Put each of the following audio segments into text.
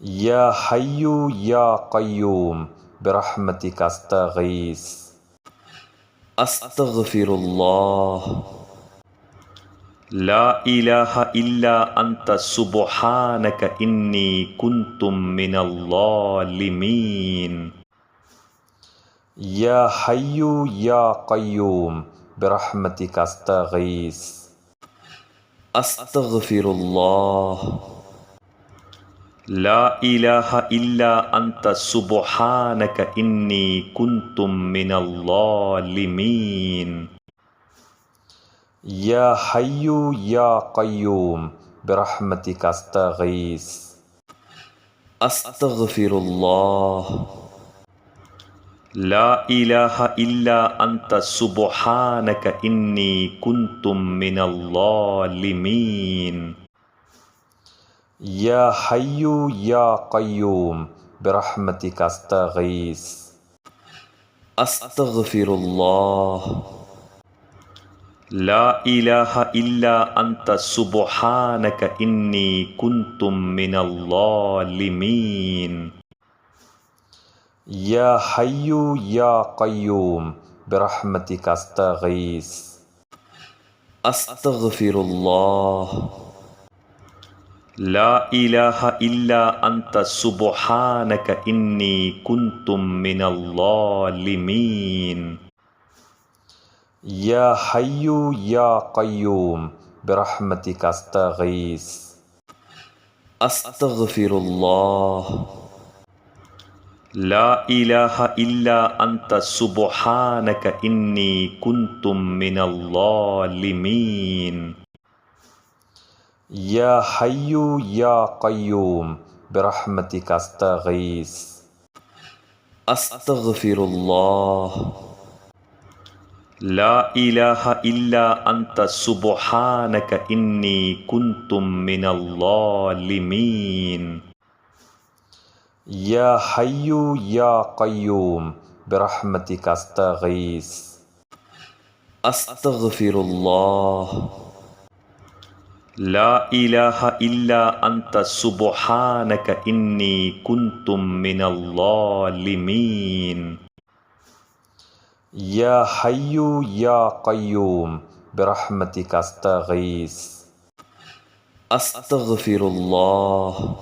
يا حي يا قيوم برحمتك أستغيث. أستغفر الله. لا إله إلا أنت سبحانك إني كنت من الظالمين. يا حي يا قيوم برحمتك أستغيث. أستغفر الله. لا إله إلا أنت سبحانك إني كنت من الظالمين. يا حي يا قيوم برحمتك أستغيث. أستغفر الله. لا إله إلا أنت سبحانك إني كنت من الظالمين. يا حي يا قيوم برحمتك أستغيث. أستغفر الله. لا إله إلا أنت سبحانك إني كنت من الظالمين. يا حي يا قيوم برحمتك أستغيث. أستغفر الله. لا إله إلا أنت سبحانك إني كنت من الظالمين. يا حي يا قيوم برحمتك أستغيث. أستغفر الله. لا إله إلا أنت سبحانك إني كنت من الظالمين. يا حي يا قيوم برحمتك أستغيث. أستغفر الله. لا إله إلا أنت سبحانك إني كنت من الظالمين. يا حي يا قيوم برحمتك أستغيث. أستغفر الله. لا إله إلا أنت سبحانك إني كنت من الظالمين. يا حي يا قيوم برحمتك أستغيث. أستغفر الله.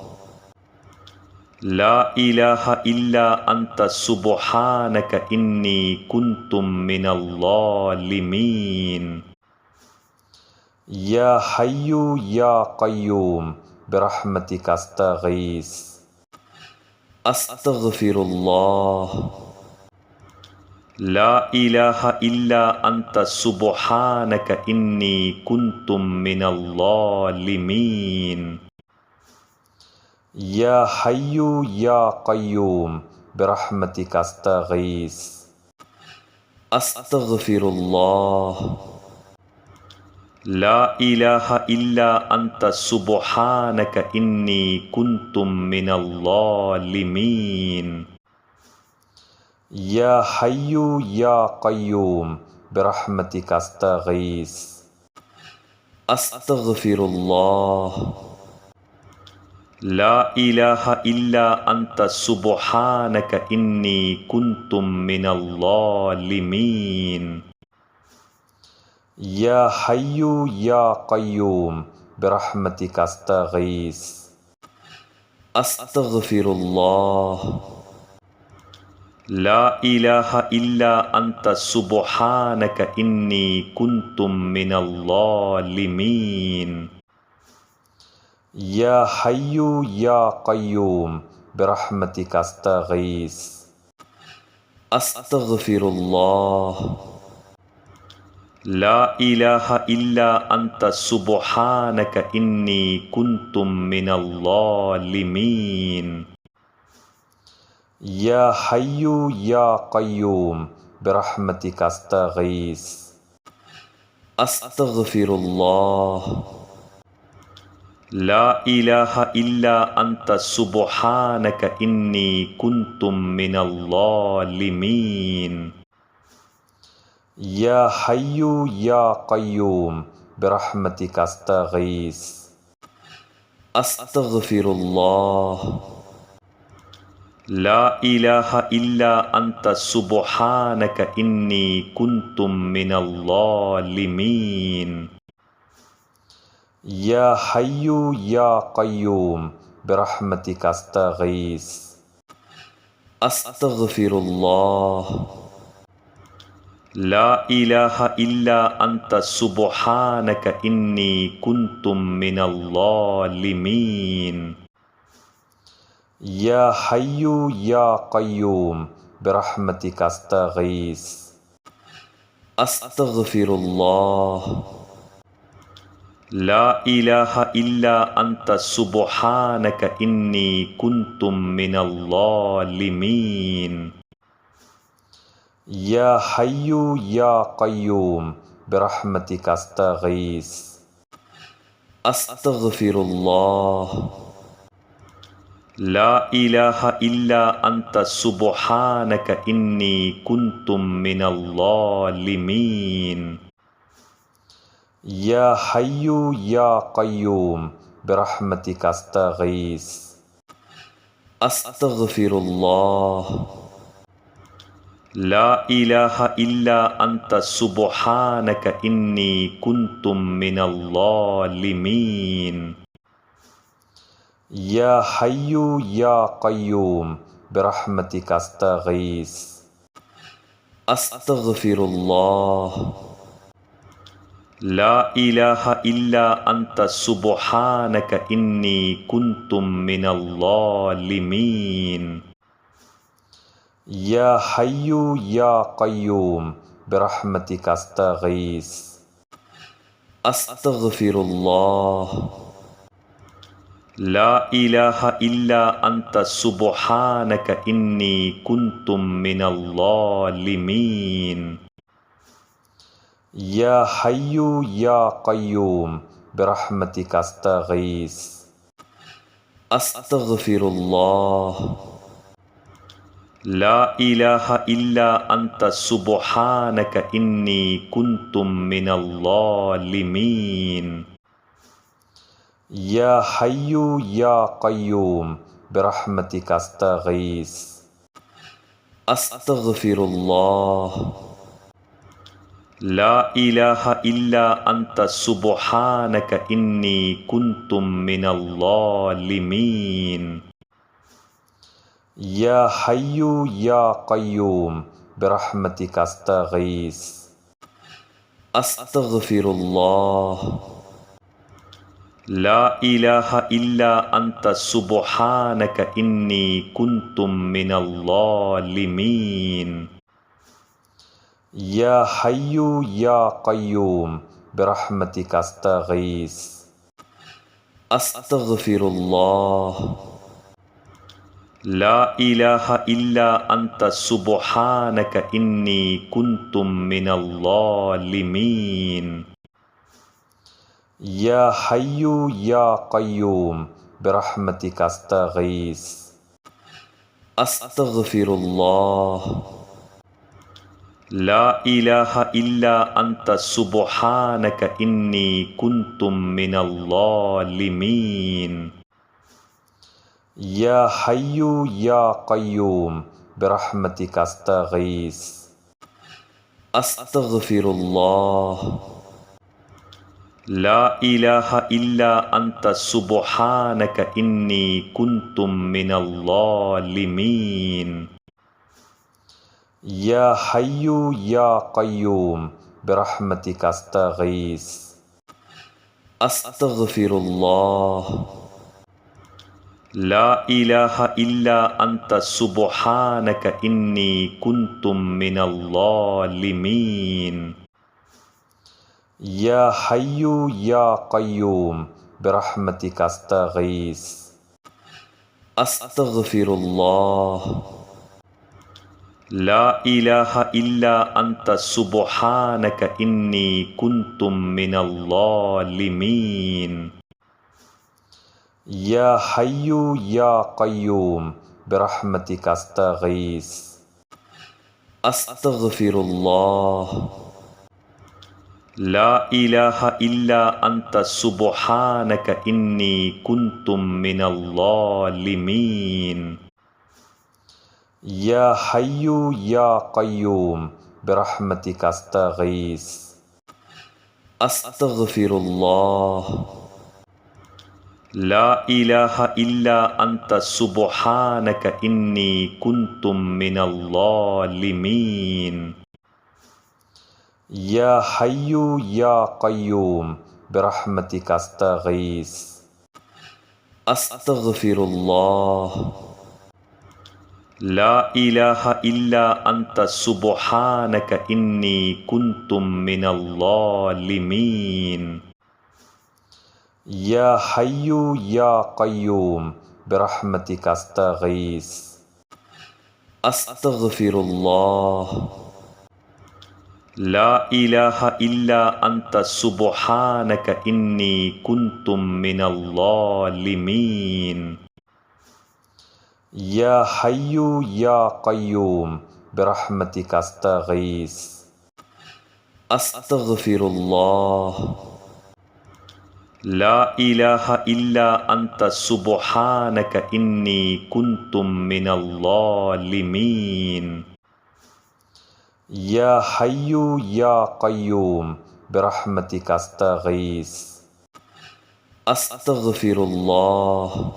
لا إله إلا أنت سبحانك إني كنت من الظالمين. يا حي يا قيوم برحمتك أستغيث. أستغفر الله. لا إله إلا أنت سبحانك إني كنت من الظالمين. يا حي يا قيوم برحمتك أستغيث. أستغفر الله. لا إله إلا أنت سبحانك إني كنت من الظالمين. يا حي يا قيوم برحمتك أستغيث. أستغفر الله. لا إله إلا أنت سبحانك إني كنت من الظالمين. يا حي يا قيوم برحمتك أستغيث. أستغفر الله. لا إله إلا أنت سبحانك إني كنت من الظالمين. يا حي يا قيوم برحمتك أستغيث. أستغفر الله. لا إله إلا أنت سبحانك إني كنت من الظالمين. يا حي يا قيوم برحمتك أستغيث. أستغفر الله. لا إله إلا أنت سبحانك إني كنت من الظالمين. يا حي يا قيوم برحمتك أستغيث. أستغفر الله. لا إله إلا أنت سبحانك إني كنت من الظالمين. يا حي يا قيوم برحمتك أستغيث. أستغفر الله. لا إله إلا أنت سبحانك إني كنت من الظالمين. يا حي يا قيوم برحمتك أستغيث. أستغفر الله. لا إله إلا أنت سبحانك إني كنت من الظالمين. يا حي يا قيوم برحمتك أستغيث. أستغفر الله. لا إله إلا أنت سبحانك إني كنت من الظالمين. يا حي يا قيوم برحمتك أستغيث. أستغفر الله. لا إله إلا أنت سبحانك إني كنت من الظالمين. يا حي يا قيوم برحمتك أستغيث. أستغفر الله. لا إله إلا أنت سبحانك إني كنت من الظالمين. يا حي يا قيوم برحمتك أستغيث. أستغفر الله. لا إله إلا أنت سبحانك إني كنت من الظالمين. يا حي يا قيوم برحمتك أستغيث. أستغفر الله. لا إله إلا أنت سبحانك إني كنت من الظالمين. يا حي يا قيوم برحمتك أستغيث. أستغفر الله. لا إله إلا أنت سبحانك إني كنت من الظالمين. يا حي يا قيوم برحمتك أستغيث. أستغفر الله. لا إله إلا أنت سبحانك إني كنت من الظالمين. يا حي يا قيوم برحمتك أستغيث. أستغفر الله. لا إله إلا أنت سبحانك إني كنت من الظالمين. يا حي يا قيوم برحمتك أستغيث. أستغفر الله. لا إله إلا أنت سبحانك إني كنت من الظالمين. يا حي يا قيوم برحمتك أستغيث. أستغفر الله. لا إله إلا أنت سبحانك إني كنت من الظالمين. يا حي يا قيوم برحمتك أستغيث. أستغفر الله. لا إله إلا أنت سبحانك إني كنت من الظالمين. يا حي يا قيوم برحمتك أستغيث. أستغفر الله. لا إله إلا أنت سبحانك إني كنت من الظالمين. يا حي يا قيوم برحمتك أستغيث. أستغفر الله. لا إله إلا أنت سبحانك إني كنت من الظالمين. يا حي يا قيوم برحمتك استغيث. أستغفر الله. لا إله إلا أنت سبحانك إني كنت من الظالمين. يا حي يا قيوم برحمتك أستغيث. أستغفر الله. لا إله إلا أنت سبحانك إني كنت من الظالمين. يا حي يا قيوم برحمتك أستغيث أستغفر الله لا إله إلا أنت سبحانك إني كنت من الظالمين يا حي يا قيوم برحمتك أستغيث أستغفر الله لا إله إلا أنت سبحانك إني كنت من الظالمين يا حي يا قيوم برحمتك أستغيث أستغفر الله لا إله إلا أنت سبحانك إني كنت من الظالمين يا حي يا قيوم برحمتك أستغيث أستغفر الله لا إله إلا أنت سبحانك إني كنت من الظالمين يا حي يا قيوم برحمتك أستغيث أستغفر الله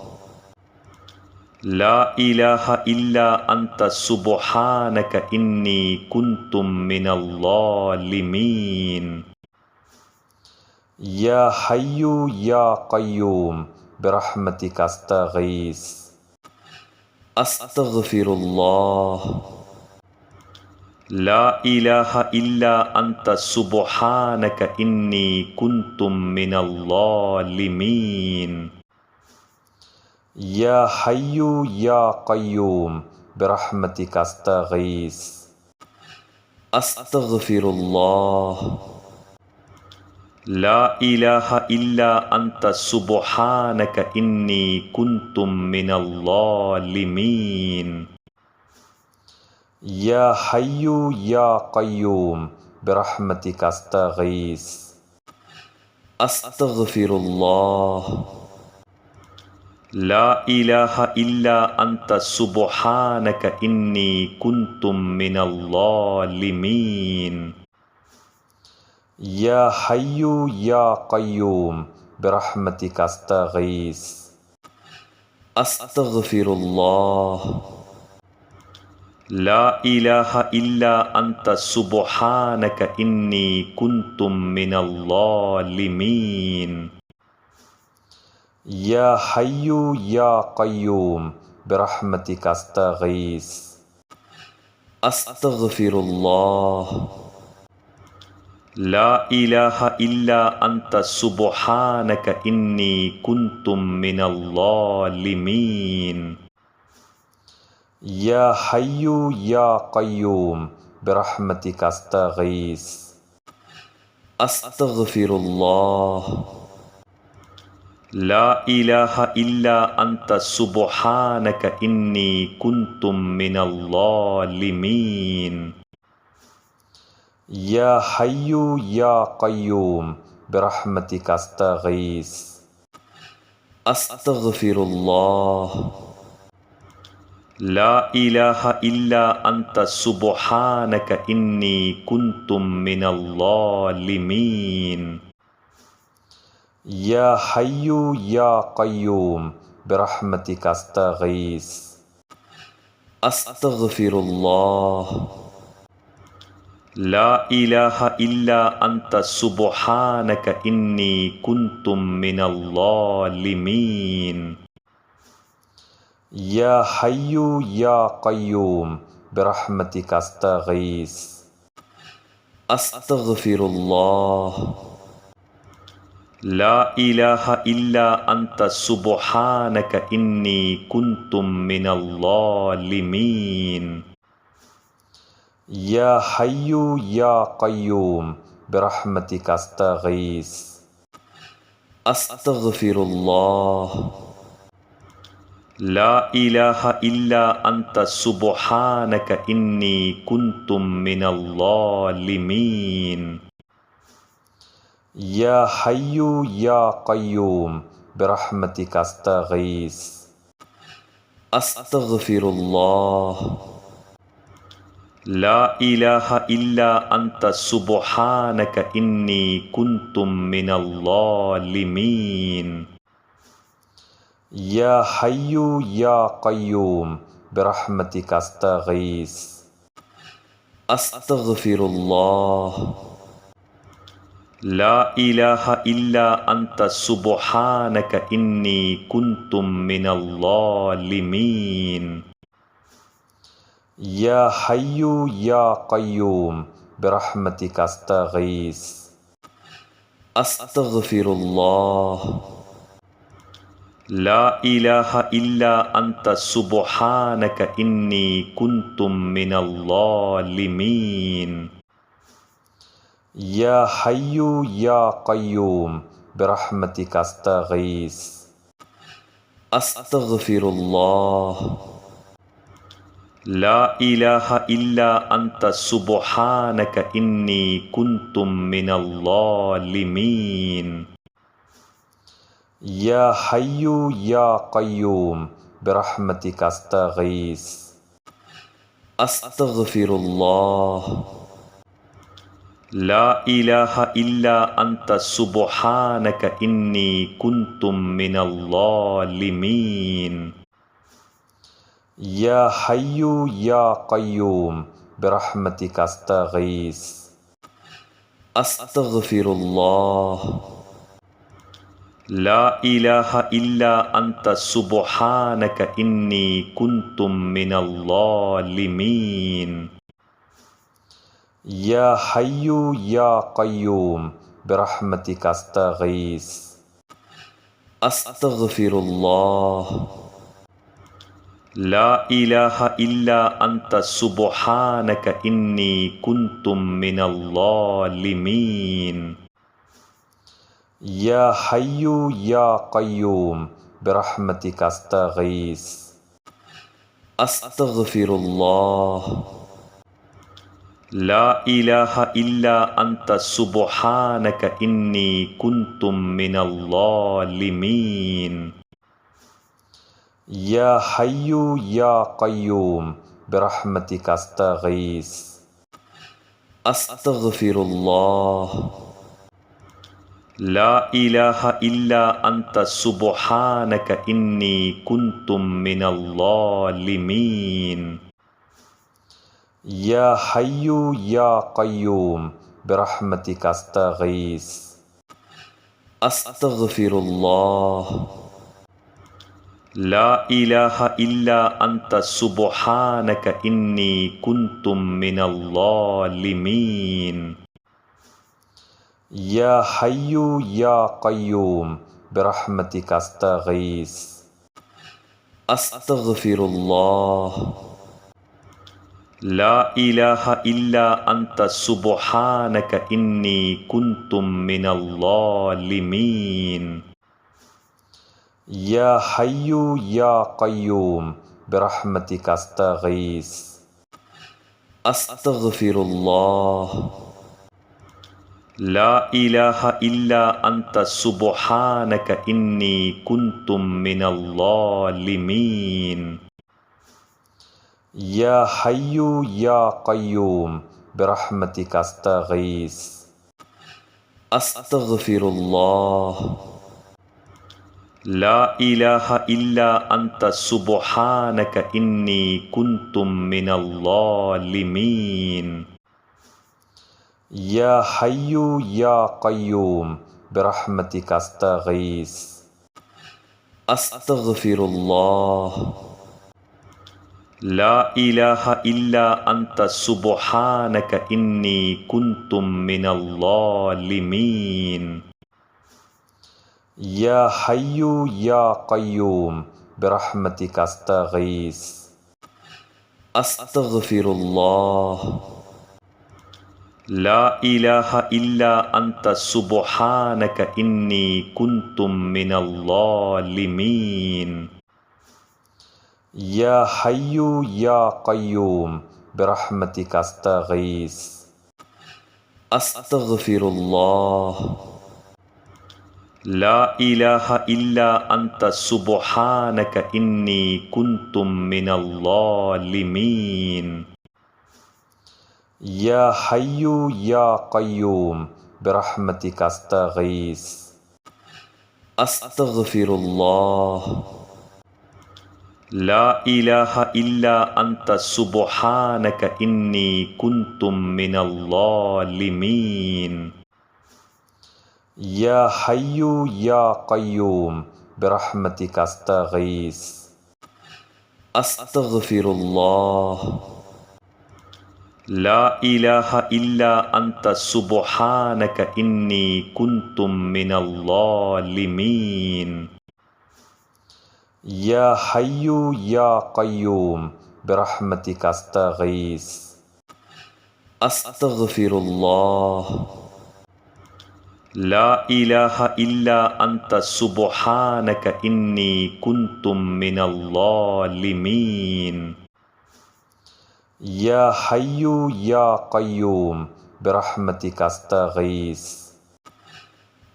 لا إله إلا أنت سبحانك إني كنت من الظالمين يا حي يا قيوم برحمتك أستغيث أستغفر الله لا إله إلا أنت سبحانك إني كنت من الظالمين يا حي يا قيوم برحمتك أستغيث أستغفر الله لا إله إلا أنت سبحانك إني كنت من الظالمين يا حي يا قيوم برحمتك أستغيث أستغفر الله لا إله إلا أنت سبحانك إني كنت من الظالمين يا حي يا قيوم برحمتك أستغيث أستغفر الله لا إله إلا أنت سبحانك إني كنت من الظالمين يا حي يا قيوم برحمتك أستغيث أستغفر الله لا إله إلا أنت سبحانك إني كنت من الظالمين يا حي يا قيوم برحمتك أستغيث أستغفر الله لا إله إلا أنت سبحانك إني كنت من الظالمين يا حي يا قيوم برحمتك أستغيث أستغفر الله لا إله إلا أنت سبحانك إني كنت من الظالمين يا حي يا قيوم برحمتك أستغيث أستغفر الله لا إله إلا أنت سبحانك إني كنت من الظالمين يا حي يا قيوم برحمتك أستغيث أستغفر الله لا إله إلا أنت سبحانك إني كنت من الظالمين يا حي يا قيوم برحمتك أستغيث أستغفر الله لا إله إلا أنت سبحانك إني كنت من الظالمين يا حي يا قيوم برحمتك أستغيث അസ്തഗ്ഫിറുല്ലാഹ്. لا إله إلا أنت سبحانك إني كنت من الظالمين. യാ ഹയ്യു യാ ഖയ്യൂം ബിറഹ്മതിക അസ്തഗീസ്. അസ്തഗ്ഫിറുല്ലാഹ്. لا إله إلا أنت سبحانك إني كنت من الظالمين. യാ ഹയ്യു യാ ഖയ്യൂം ബിറഹ്മതിക അസ്തഗീസ്. അസ്തഗ്ഫിറുല്ലാഹ്. لا إله إلا أنت سبحانك إني كنت من الظالمين. യാ ഹയ്യു യാ ഖയ്യൂം ബിറഹ്മതിക അസ്തഗീസ്. അസ്തഗ്ഫിറുല്ലാഹ്. لا إله إلا أنت سبحانك إني كنت من الظالمين. യാ ഹയ്യു യാ ഖയ്യൂം ബിറഹ്മതിക അസ്തഗീസ്. അസ്തഗ്ഫിറുല്ലാഹ്. لا إله إلا أنت سبحانك إني كنت من الظالمين. യാ ഹയ്യു യാ ഖയ്യൂം ബിറഹ്മതിക അസ്തഗീസ്. അസ്തഗ്ഫിറുല്ലാഹ്. لا إله إلا أنت سبحانك إني كنت من الظالمين. യാ ഹയ്യു യാ ഖയ്യൂം ബിറഹ്മതിക അസ്തഗീസ്. അസ്തഗ്ഫിറുല്ലാഹ്. لا إله إلا أنت سبحانك إني كنت من الظالمين. യാ ഹയ്യു യാ ഖയ്യൂം ബിറഹ്മതിക അസ്തഗീസ്. അസ്തഗ്ഫിറുല്ലാഹ്. لا إله إلا أنت سبحانك إني كنت من الظالمين. യാ ഹയ്യു യാ ഖയ്യൂം ബിറഹ്മതിക അസ്തഗീസ്. അസ്തഗ്ഫിറുല്ലാഹ്. لا إله إلا أنت سبحانك إني كنت من الظالمين. യാ ഹയ്യു യാ ഖയ്യൂം ബിറഹ്മതിക അസ്തഗീസ്. അസ്തഗ്ഫിറുല്ലാഹ്. لا إله إلا أنت سبحانك إني كنت من الظالمين. യാ ഹയ്യു യാ ഖയ്യൂം ബിറഹ്മതിക അസ്തഗീസ്. അസ്തഗ്ഫിറുല്ലാഹ്. لا إله إلا أنت سبحانك إني كنت من الظالمين. യാ ഹയ്യു യാ ഖയ്യൂം ബിറഹ്മതിക അസ്തഗീസ്. അസ്തഗ്ഫിറുല്ലാഹ്. لا إله إلا أنت سبحانك إني كنت من الظالمين. യാ ഹയ്യു യാ ഖയ്യൂം ബിറഹ്മതിക അസ്തഗീസ്. അസ്തഗ്ഫിറുല്ലാഹ്. لا إله إلا أنت سبحانك إني كنت من الظالمين. യാ ഹയ്യു യാ ഖയ്യൂം ബിറഹ്മതിക അസ്തഗീസ്. അസ്തഗ്ഫിറുല്ലാഹ്. لا إله إلا أنت سبحانك إني كنت من الظالمين. യാ ഹയ്യു യാ ഖയ്യൂം ബിറഹ്മതിക അസ്തഗീസ്. അസ്തഗ്ഫിറുല്ലാഹ്. لا إله إلا أنت سبحانك إني كنت من الظالمين. യാ ഹയ്യു യാ ഖയ്യൂം ബിറഹ്മതിക അസ്തഗീസ്. അസ്തഗ്ഫിറുല്ലാഹ്. لا إله إلا أنت سبحانك إني كنت من الظالمين يا حي يا قيوم برحمتك أستغيث أستغفر الله لا إله إلا أنت سبحانك إني كنت من الظالمين يا حي يا قيوم برحمتك أستغيث أستغفر الله لا إله إلا أنت سبحانك إني كنت من الظالمين يا حي يا قيوم برحمتك أستغيث أستغفر الله لا إله إلا أنت سبحانك إني كنت من الظالمين يا حي يا قيوم برحمتك أستغيث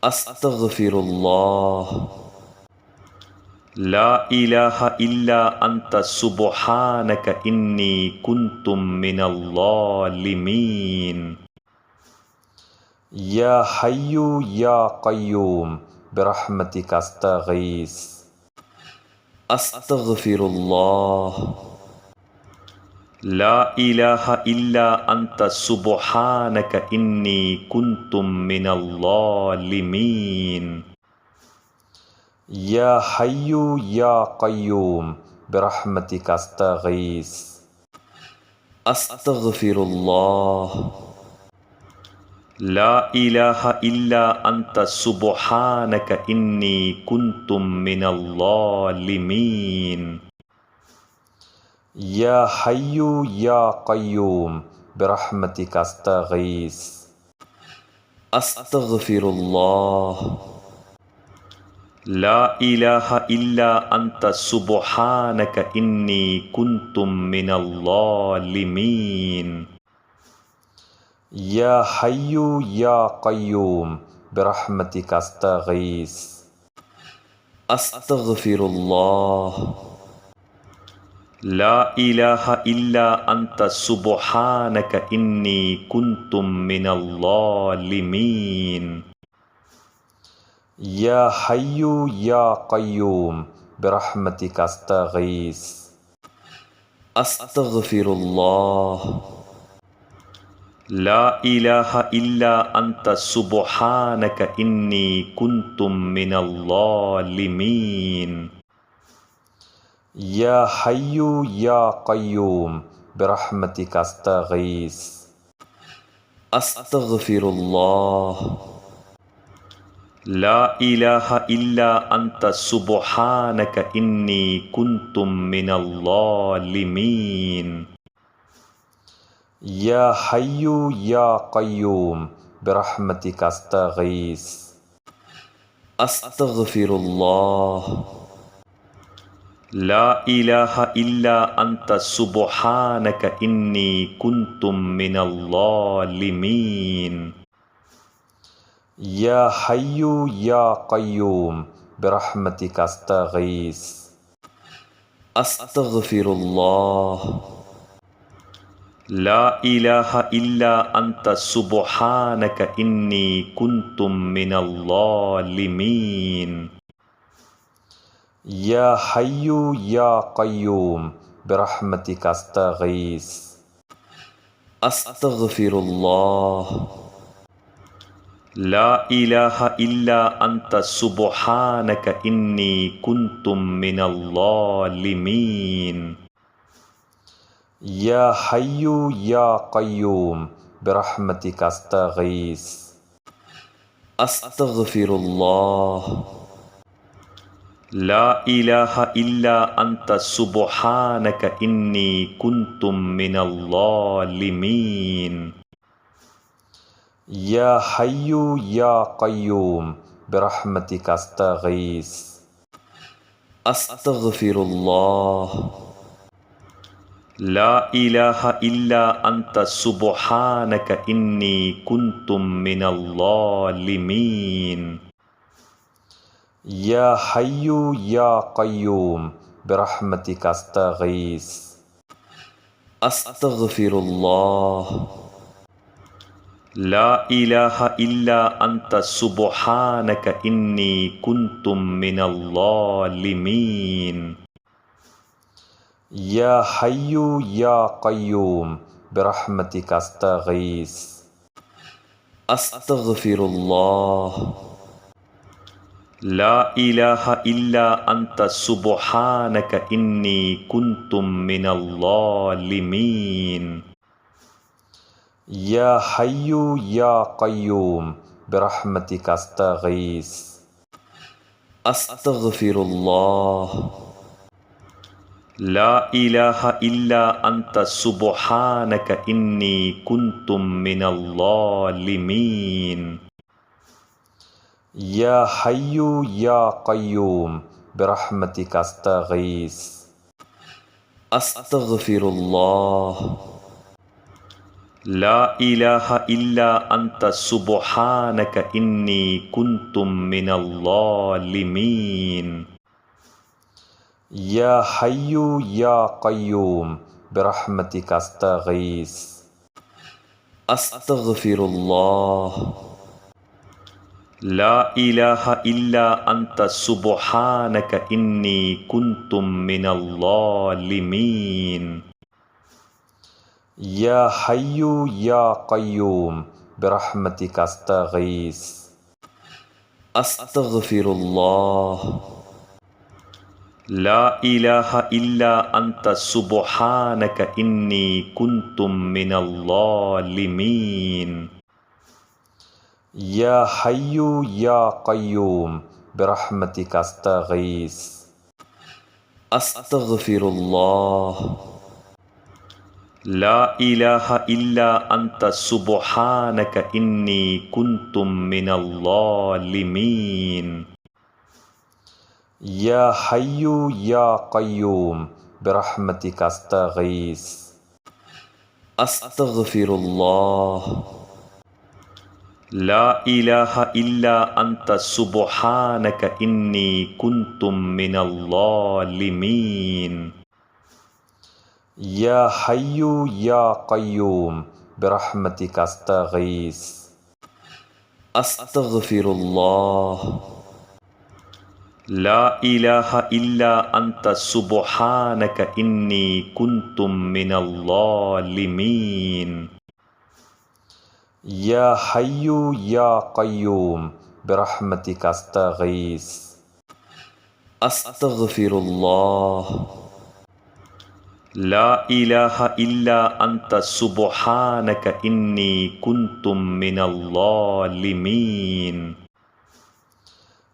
أستغفر الله لا إله إلا أنت سبحانك إني كنت من الظالمين يا حي يا قيوم برحمتك أستغيث أستغفر الله لا إله إلا أنت سبحانك إني كنت من الظالمين يا حي يا قيوم برحمتك أستغيث أستغفر الله لا إله إلا أنت سبحانك إني كنت من الظالمين يا حي يا قيوم برحمتك أستغيث أستغفر الله لا إله إلا أنت سبحانك إني كنت من الظالمين يا حي يا قيوم برحمتك أستغيث أستغفر الله لا إله إلا أنت سبحانك إني كنت من الظالمين يا حي يا قيوم برحمتك أستغيث أستغفر الله لا إله إلا أنت سبحانك إني كنت من الظالمين يا حي يا قيوم برحمتك أستغيث أستغفر الله لا إله إلا أنت سبحانك إني كنت من الظالمين يا حي يا قيوم برحمتك أستغيث أستغفر الله لا إله إلا أنت سبحانك إني كنت من الظالمين يا حي يا قيوم برحمتك أستغيث أستغفر الله لا إله إلا أنت سبحانك إني كنت من الظالمين يا حي يا قيوم برحمتك أستغيث أستغفر الله لا إله إلا أنت سبحانك إني كنت من الظالمين يا حي يا قيوم برحمتك أستغيث أستغفر الله لا إله إلا أنت سبحانك إني كنت من الظالمين يا حي يا قيوم برحمتك أستغيث أستغفر الله لا إله إلا أنت سبحانك إني كنت من الظالمين يا حي يا قيوم برحمتك أستغيث أستغفر الله لا إله إلا أنت سبحانك إني كنت من الظالمين يا حي يا قيوم برحمتك أستغيث أستغفر الله لا إله إلا أنت سبحانك إني كنت من الظالمين يا حي يا قيوم برحمتك أستغيث أستغفر الله لا إله إلا أنت سبحانك إني كنت من الظالمين يا حي يا قيوم برحمتك أستغيث أستغفر الله لا إله إلا أنت سبحانك إني كنت من الظالمين يا حي يا قيوم برحمتك أستغيث أستغفر الله لا إله إلا أنت سبحانك إني كنت من الظالمين يا حي يا قيوم برحمتك أستغيث أستغفر الله لا إله إلا أنت سبحانك إني كنت من الظالمين يا حي يا قيوم برحمتك أستغيث أستغفر الله لا إله إلا أنت سبحانك إني كنت من الظالمين يا حي يا قيوم برحمتك أستغيث أستغفر الله لا إله إلا أنت سبحانك إني كنت من الظالمين يا حي يا قيوم برحمتك أستغيث أستغفر الله لا إله إلا أنت سبحانك إني كنت من الظالمين يا حي يا قيوم برحمتك أستغيث أستغفر الله لا إله إلا أنت سبحانك إني كنت من الظالمين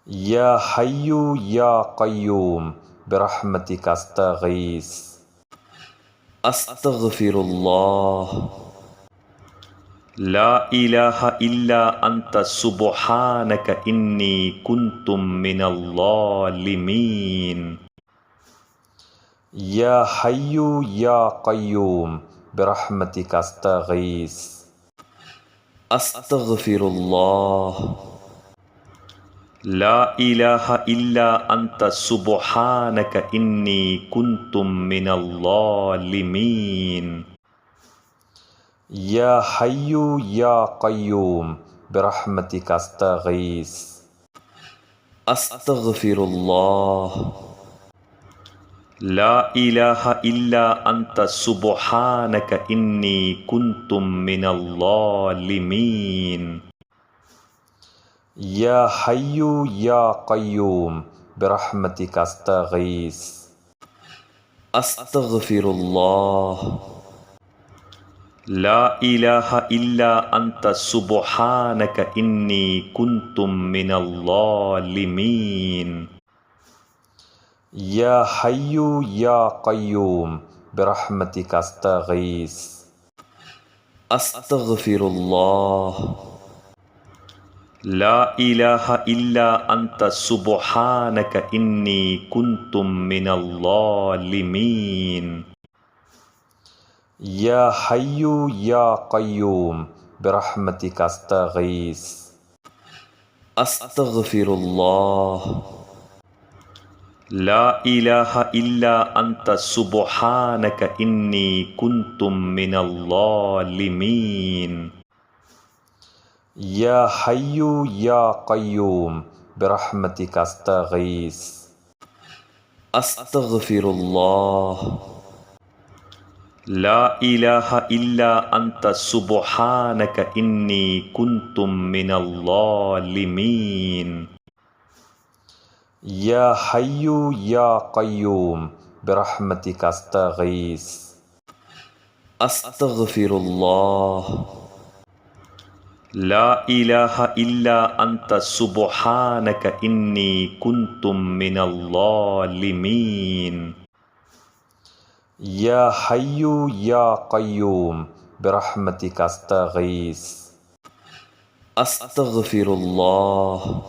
يا حي يا قيوم برحمتك أستغيث أستغفر الله لا إله إلا أنت سبحانك إني كنت من الظالمين يا حي يا قيوم برحمتك أستغيث أستغفر الله لا إله إلا أنت سبحانك إني كنت من الظالمين يا حي يا قيوم برحمتك أستغيث أستغفر الله لا إله إلا أنت سبحانك إني كنت من الظالمين يا حي يا قيوم برحمتك أستغيث أستغفر الله لا إله إلا أنت سبحانك إني كنت من الظالمين يا حي يا قيوم برحمتك أستغيث أستغفر الله لا إله إلا أنت سبحانك إني كنت من الظالمين يا حي يا قيوم برحمتك أستغيث أستغفر الله لا إله إلا أنت سبحانك إني كنت من الظالمين يا حي يا قيوم برحمتك أستغيث أستغفر الله لا إله إلا أنت سبحانك إني كنت من الظالمين يا حي يا قيوم برحمتك أستغيث أستغفر الله لا إله إلا أنت سبحانك إني كنت من الظالمين يا حي يا قيوم برحمتك أستغيث أستغفر الله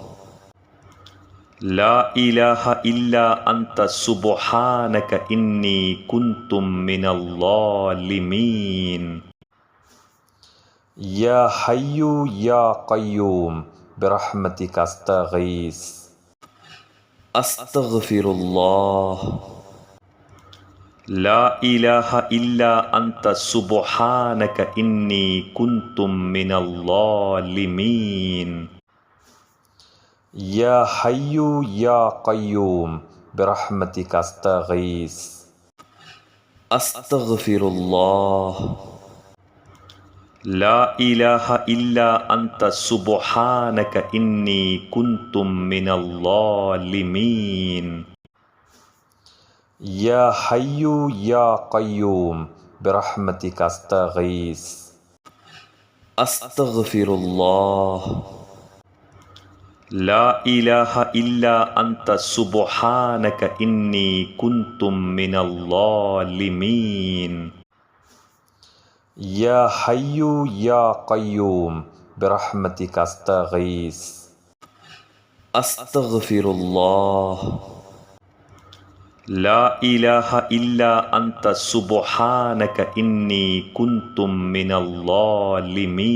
لا إله إلا أنت سبحانك إني كنت من الظالمين يا حي يا قيوم برحمتك أستغيث أستغفر الله لا إله إلا أنت سبحانك إني كنت من الظالمين يا حي يا قيوم برحمتك أستغيث أستغفر الله لا إله إلا أنت سبحانك إني كنت من الظالمين يا حي يا قيوم برحمتك أستغيث أستغفر الله لا إله إلا أنت سبحانك إني كنت من الظالمين يا حي يا قيوم برحمتك أستغيث أستغفر الله لا إله إلا أنت سبحانك إني كنت من الظالمين